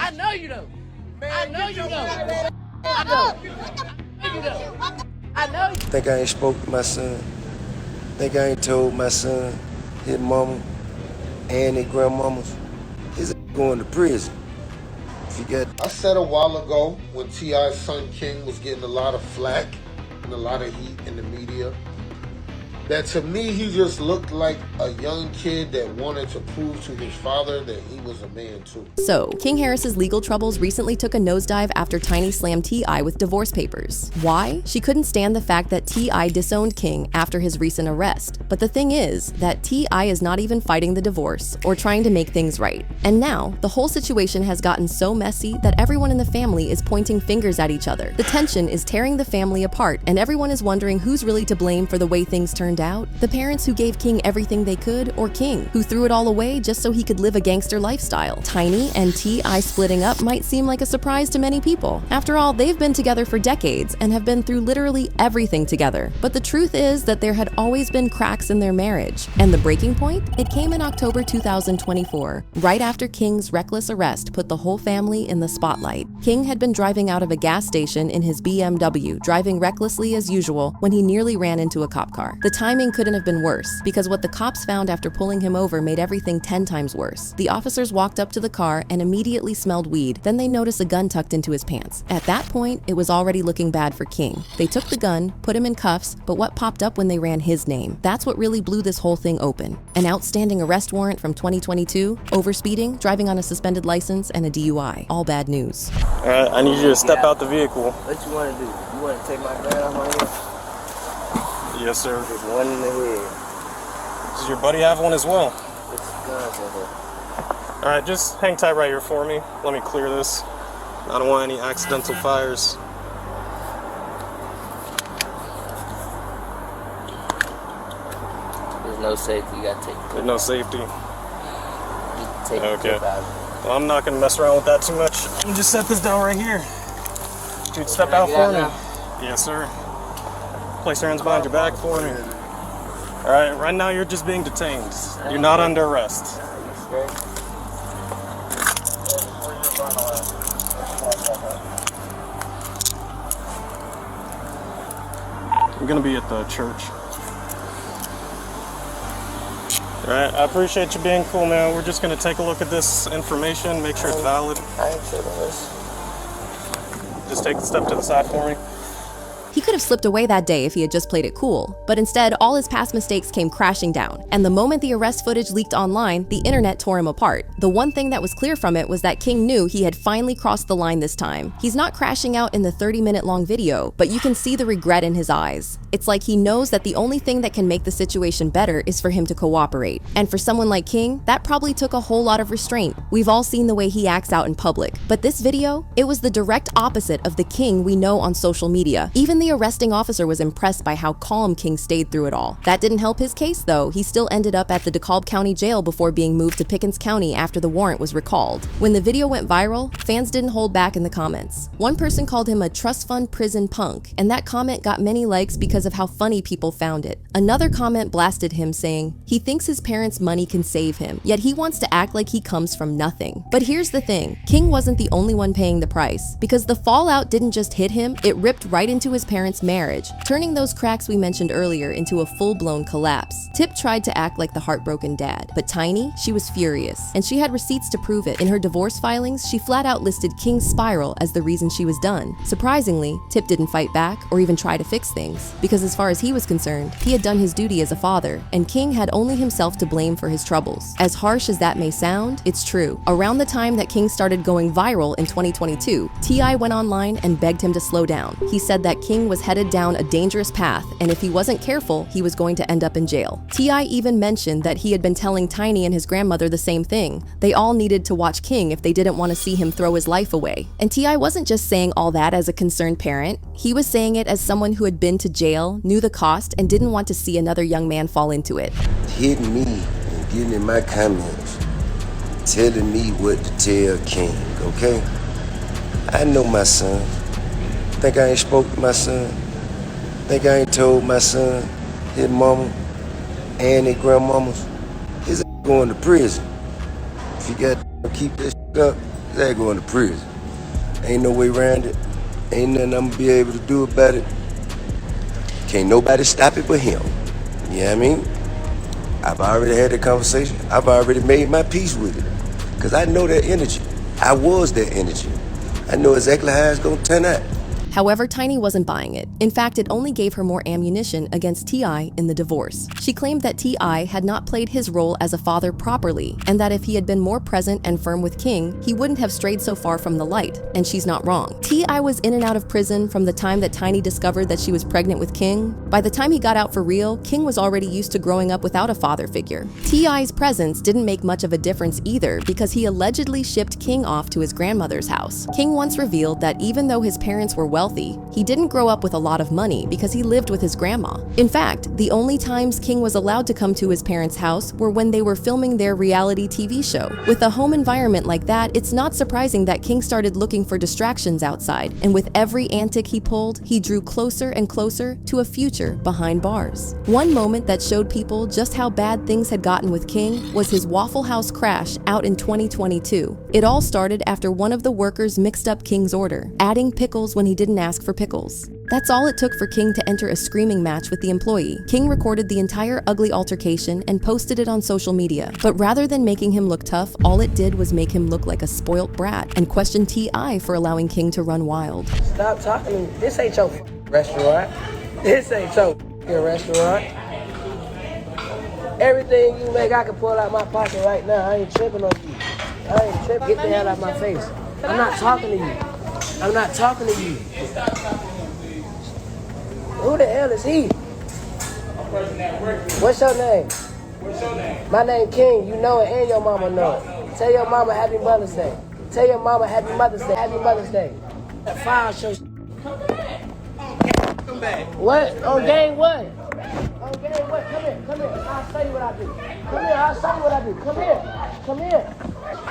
I know you don't. Man, I know you don't. I know you don't. I know you. Think I ain't spoke to my son. Think I ain't told my son, his mama, and his grandmamas. His going to prison. If you got. I said a while ago when T.I.'s son King was getting a lot of flack and a lot of heat in the media, that to me he just looked like a young kid that wanted to prove to his father that he was a man too. So, King Harris's legal troubles recently took a nosedive after Tiny slammed T.I. with divorce papers. Why? She couldn't stand the fact that T.I. disowned King after his recent arrest. But the thing is that T.I. is not even fighting the divorce or trying to make things right. And now, the whole situation has gotten so messy that everyone in the family is pointing fingers at each other. The tension is tearing the family apart, and everyone is wondering who's really to blame for the way things turned out. The parents who gave King everything they could, or King, who threw it all away just so he could live a gangster lifestyle. Tiny and T.I. splitting up might seem like a surprise to many people. After all, they've been together for decades and have been through literally everything together. But the truth is that there had always been cracks in their marriage. And the breaking point? It came in October 2024, right after King's reckless arrest put the whole family in the spotlight. King had been driving out of a gas station in his BMW, driving recklessly as usual, when he nearly ran into a cop car. The timing couldn't have been worse, because what the cops found after pulling him over made everything 10 times worse. The officers walked up to the car and immediately smelled weed. Then they noticed a gun tucked into his pants. At that point, it was already looking bad for King. They took the gun, put him in cuffs, but what popped up when they ran his name? That's what really blew this whole thing open. An outstanding arrest warrant from 2022, overspeeding, driving on a suspended license, and a DUI. All bad news. All right, I need you to step out the vehicle. What you want to do? You want to take my gun off my head? Yes, sir. There's one in the head. Does your buddy have one as well? It's guns in here. All right, just hang tight right here for me. Let me clear this. I don't want any accidental fires. There's no safety. You gotta take the There's no safety. take the Okay. clip out of it. Well, I'm not gonna mess around with that too much. Let me just set this down right here. Dude, step out for me. Yes, sir. Place your hands behind your back for me. All right, right now you're just being detained. You're not under arrest. I'm gonna be at the church. All right, I appreciate you being cool, man. We're just gonna take a look at this information, make sure it's valid. I ain't sure of this. Just take a step to the side for me. He could have slipped away that day if he had just played it cool, but instead all his past mistakes came crashing down, and the moment the arrest footage leaked online, the internet tore him apart. The one thing that was clear from it was that King knew he had finally crossed the line this time. He's not crashing out in the 30-minute long video, but you can see the regret in his eyes. It's like he knows that the only thing that can make the situation better is for him to cooperate. And for someone like King, that probably took a whole lot of restraint. We've all seen the way he acts out in public, but this video, it was the direct opposite of the King we know on social media. Even the arresting officer was impressed by how calm King stayed through it all. That didn't help his case though. He still ended up at the DeKalb County Jail before being moved to Pickens County after the warrant was recalled. When the video went viral, fans didn't hold back in the comments. One person called him a trust fund prison punk, and that comment got many likes because of how funny people found it. Another comment blasted him saying, he thinks his parents' money can save him, yet he wants to act like he comes from nothing. But here's the thing, King wasn't the only one paying the price, because the fallout didn't just hit him, it ripped right into his parents' marriage, turning those cracks we mentioned earlier into a full-blown collapse. Tip tried to act like the heartbroken dad, but Tiny, she was furious, and she had receipts to prove it. In her divorce filings, she flat out listed King's spiral as the reason she was done. Surprisingly, Tip didn't fight back or even try to fix things, because as far as he was concerned, he had done his duty as a father, and King had only himself to blame for his troubles. As harsh as that may sound, it's true. Around the time that King started going viral in 2022, T.I. went online and begged him to slow down. He said that King was headed down a dangerous path, and if he wasn't careful, he was going to end up in jail. T.I. even mentioned that he had been telling Tiny and his grandmother the same thing. They all needed to watch King if they didn't want to see him throw his life away. And T.I. wasn't just saying all that as a concerned parent. He was saying it as someone who had been to jail, knew the cost, and didn't want to see another young man fall into it. Hitting me and getting in my comments, telling me what to tell King, okay? I know my son. Think I ain't spoke to my son? Think I ain't told my son, his mama, and his grandmamas? His going to prison. If you got to keep this up, his ass going to prison. Ain't no way around it. Ain't nothing I'm gonna be able to do about it. Can't nobody stop it but him. You know what I mean? I've already had the conversation. I've already made my peace with it. Because I know that energy. I was that energy. I know exactly how it's gonna turn out. However, Tiny wasn't buying it. In fact, it only gave her more ammunition against T.I. in the divorce. She claimed that T.I. had not played his role as a father properly, and that if he had been more present and firm with King, he wouldn't have strayed so far from the light, and she's not wrong. T.I. was in and out of prison from the time that Tiny discovered that she was pregnant with King. By the time he got out for real, King was already used to growing up without a father figure. T.I.'s presence didn't make much of a difference either, because he allegedly shipped King off to his grandmother's house. King once revealed that even though his parents were wealthy, he didn't grow up with a lot of money because he lived with his grandma. In fact, the only times King was allowed to come to his parents' house were when they were filming their reality TV show. With a home environment like that, it's not surprising that King started looking for distractions outside, and with every antic he pulled, he drew closer and closer to a future behind bars. One moment that showed people just how bad things had gotten with King was his Waffle House crash out in 2022. It all started after one of the workers mixed up King's order, adding pickles when he didn't ask for pickles. That's all it took for King to enter a screaming match with the employee. King recorded the entire ugly altercation and posted it on social media. But rather than making him look tough, all it did was make him look like a spoilt brat and question T.I. for allowing King to run wild. Stop talking to me. This ain't your restaurant. This ain't your restaurant. Everything you make, I can pull out my pocket right now. I ain't tripping on you. I ain't tripping. Get the hell out of my face. I'm not talking to you. I'm not talking to you. Who the hell is he? What's your name? My name King. You know it and your mama know it. Tell your mama Happy Mother's Day. Tell your mama Happy Mother's Day. Happy Mother's Day. File show. Come back. What? On game what? On game what? Come here. Come here. I'll show you what I do. Come here. I'll show you what I do. Come here. Come here.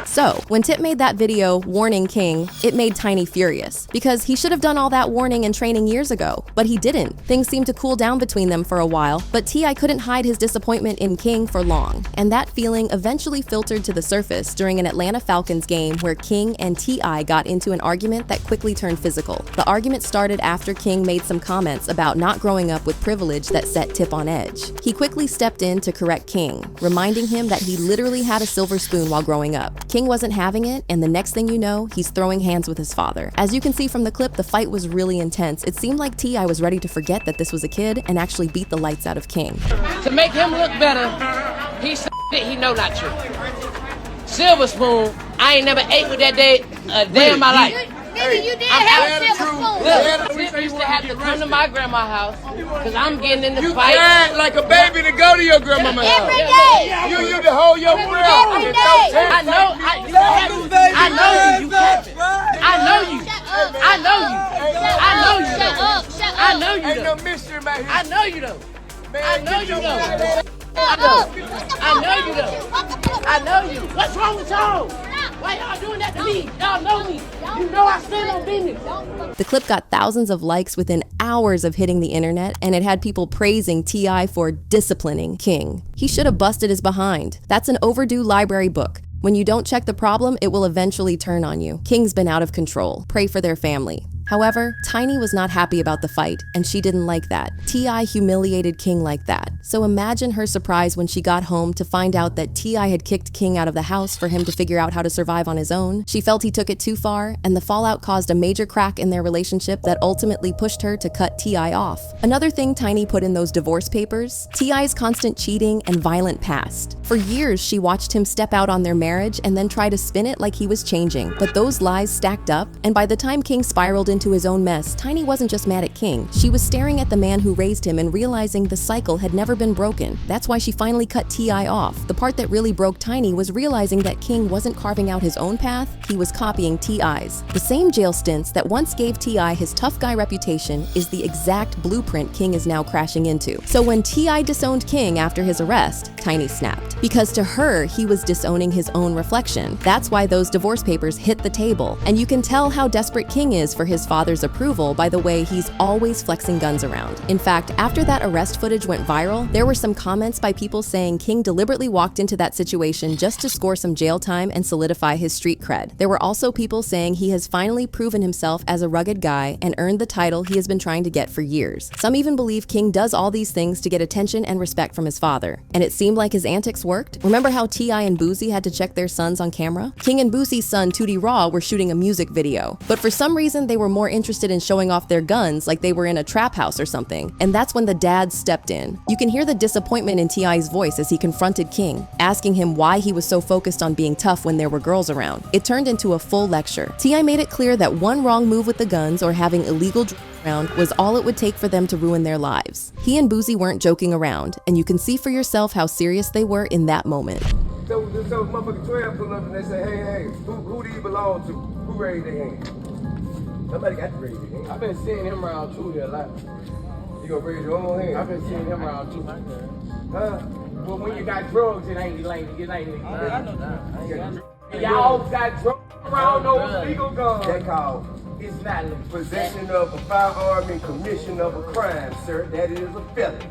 So, when Tip made that video warning King, it made Tiny furious, because he should have done all that warning and training years ago, but he didn't. Things seemed to cool down between them for a while, but T.I. couldn't hide his disappointment in King for long, and that feeling eventually filtered to the surface during an Atlanta Falcons game where King and T.I. got into an argument that quickly turned physical. The argument started after King made some comments about not growing up with privilege that set Tip on edge. He quickly stepped in to correct King, reminding him that he literally had a silver spoon while growing up. King wasn't having it, and the next thing you know, he's throwing hands with his father. As you can see from the clip, the fight was really intense. It seemed like T.I. was ready to forget that this was a kid and actually beat the lights out of King. To make him look better, he he know not true. Silver spoon, I ain't never ate with that day a day in my life. Nigga, you did have a silver spoon. Look, Tip used to have to come to my grandma's house because I'm getting in the fight. You cried like a baby to go to your grandmama's house. Every day. You used to hold your breath. Every day. I know you. You capping. I know you. I know you. I know you. Shut up. Shut up. I know you. Ain't no mystery about here. I know you though. I know you though. Shut up. I know you though. I know you. What's wrong with y'all? Why y'all doing that to me? Y'all know me. You know I stand on business. The clip got thousands of likes within hours of hitting the internet, and it had people praising T.I. for disciplining King. He should have busted his behind. That's an overdue library book. When you don't check the problem, it will eventually turn on you. King's been out of control. Pray for their family. However, Tiny was not happy about the fight, and she didn't like that. T.I. humiliated King like that. So imagine her surprise when she got home to find out that T.I. had kicked King out of the house for him to figure out how to survive on his own. She felt he took it too far, and the fallout caused a major crack in their relationship that ultimately pushed her to cut T.I. off. Another thing Tiny put in those divorce papers: T.I.'s constant cheating and violent past. For years, she watched him step out on their marriage and then try to spin it like he was changing. But those lies stacked up, and by the time King spiraled into his own mess, Tiny wasn't just mad at King. She was staring at the man who raised him and realizing the cycle had never been broken. That's why she finally cut T.I. off. The part that really broke Tiny was realizing that King wasn't carving out his own path, he was copying T.I.'s. The same jail stints that once gave T.I. his tough guy reputation is the exact blueprint King is now crashing into. So when T.I. disowned King after his arrest, Tiny snapped. Because to her, he was disowning his own reflection. That's why those divorce papers hit the table. And you can tell how desperate King is for his his father's approval by the way he's always flexing guns around. In fact, after that arrest footage went viral, there were some comments by people saying King deliberately walked into that situation just to score some jail time and solidify his street cred. There were also people saying he has finally proven himself as a rugged guy and earned the title he has been trying to get for years. Some even believe King does all these things to get attention and respect from his father. And it seemed like his antics worked. Remember how T.I. and Boosie had to check their sons on camera? King and Boosie's son Tootie Raw were shooting a music video, but for some reason they were more interested in showing off their guns like they were in a trap house or something, and that's when the dad stepped in. You can hear the disappointment in T.I.'s voice as he confronted King, asking him why he was so focused on being tough when there were girls around. It turned into a full lecture. T.I. made it clear that one wrong move with the guns or having illegal drugs around was all it would take for them to ruin their lives. He and Boosie weren't joking around, and you can see for yourself how serious they were in that moment. So motherfucking 12 pull up and they say, hey, who do you belong to? Who raised their hand? Somebody got to raise their hand. I've been seeing him around too here a lot. You gonna raise your own hand? I've been seeing him around too. Huh? Well, when you got drugs, it ain't I know that. Y'all got drugs around those legal guns. That called it's not possession of a firearm and commission of a crime, sir. That is a felony.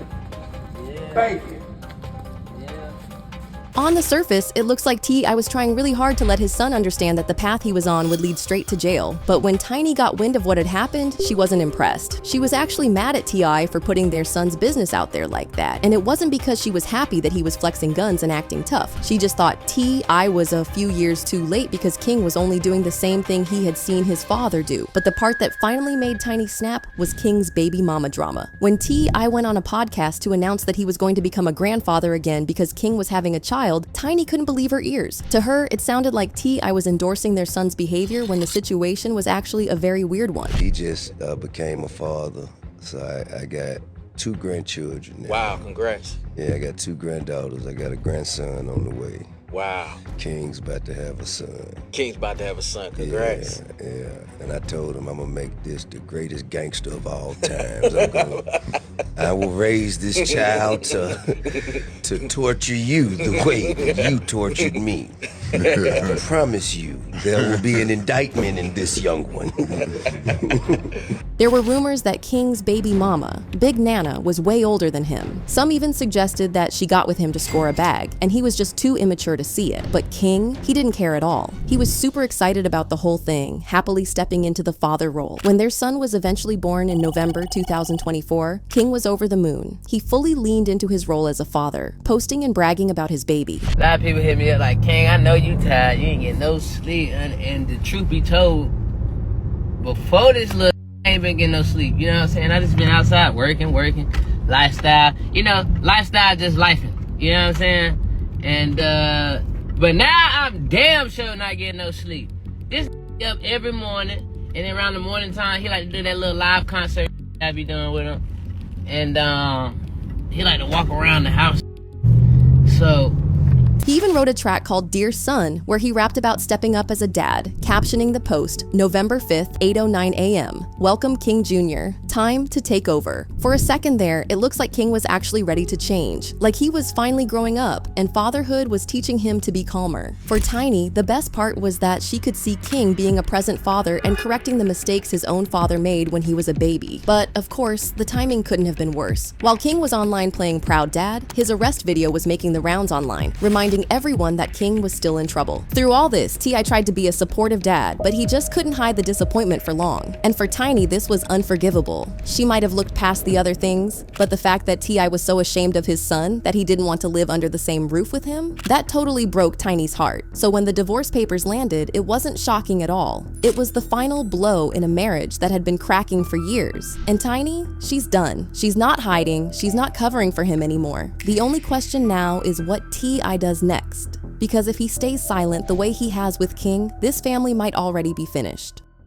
Yeah. Thank you. On the surface, it looks like T.I. was trying really hard to let his son understand that the path he was on would lead straight to jail. But when Tiny got wind of what had happened, she wasn't impressed. She was actually mad at T.I. for putting their son's business out there like that. And it wasn't because she was happy that he was flexing guns and acting tough. She just thought T.I. was a few years too late because King was only doing the same thing he had seen his father do. But the part that finally made Tiny snap was King's baby mama drama. When T.I. went on a podcast to announce that he was going to become a grandfather again because King was having a child, Tiny couldn't believe her ears. To her, it sounded like T.I. was endorsing their son's behavior when the situation was actually a very weird one. He just became a father, so I got 2 grandchildren now. Wow, congrats. Yeah, I got 2 granddaughters. I got a grandson on the way. Wow. King's about to have a son. King's about to have a son. Congrats. Yeah. And I told him I'm gonna make this the greatest gangster of all times. I will raise this child to torture you the way that you tortured me. I promise you, there will be an indictment in this young one. There were rumors that King's baby mama, Big Nana, was way older than him. Some even suggested that she got with him to score a bag, and he was just too immature to see it. But King, he didn't care at all. He was super excited about the whole thing, happily stepping into the father role. When their son was eventually born in November 2024, King was over the moon. He fully leaned into his role as a father, posting and bragging about his baby. A lot of people hit me up like, King, I know you tired, you ain't getting no sleep, and the truth be told, before this little I ain't been getting no sleep, you know what I'm saying? I just been outside working, lifestyle, lifestyle just lifing, you know what I'm saying? And, but now I'm damn sure not getting no sleep. This up every morning, and then around the morning time, he like to do that little live concert I be doing with him. And, he like to walk around the house. So, he even wrote a track called Dear Son, where he rapped about stepping up as a dad, captioning the post, November 5th, 8:09 a.m. Welcome King Jr. Time to take over. For a second there, it looks like King was actually ready to change, like he was finally growing up, and fatherhood was teaching him to be calmer. For Tiny, the best part was that she could see King being a present father and correcting the mistakes his own father made when he was a baby. But, of course, the timing couldn't have been worse. While King was online playing Proud Dad, his arrest video was making the rounds online, reminding everyone that King was still in trouble. Through all this, T.I. tried to be a supportive dad, but he just couldn't hide the disappointment for long. And for Tiny, this was unforgivable. She might have looked past the other things, but the fact that T.I. was so ashamed of his son that he didn't want to live under the same roof with him, that totally broke Tiny's heart. So when the divorce papers landed, it wasn't shocking at all. It was the final blow in a marriage that had been cracking for years. And Tiny, she's done. She's not hiding, she's not covering for him anymore. The only question now is what T.I. does next. Because if he stays silent the way he has with King, this family might already be finished.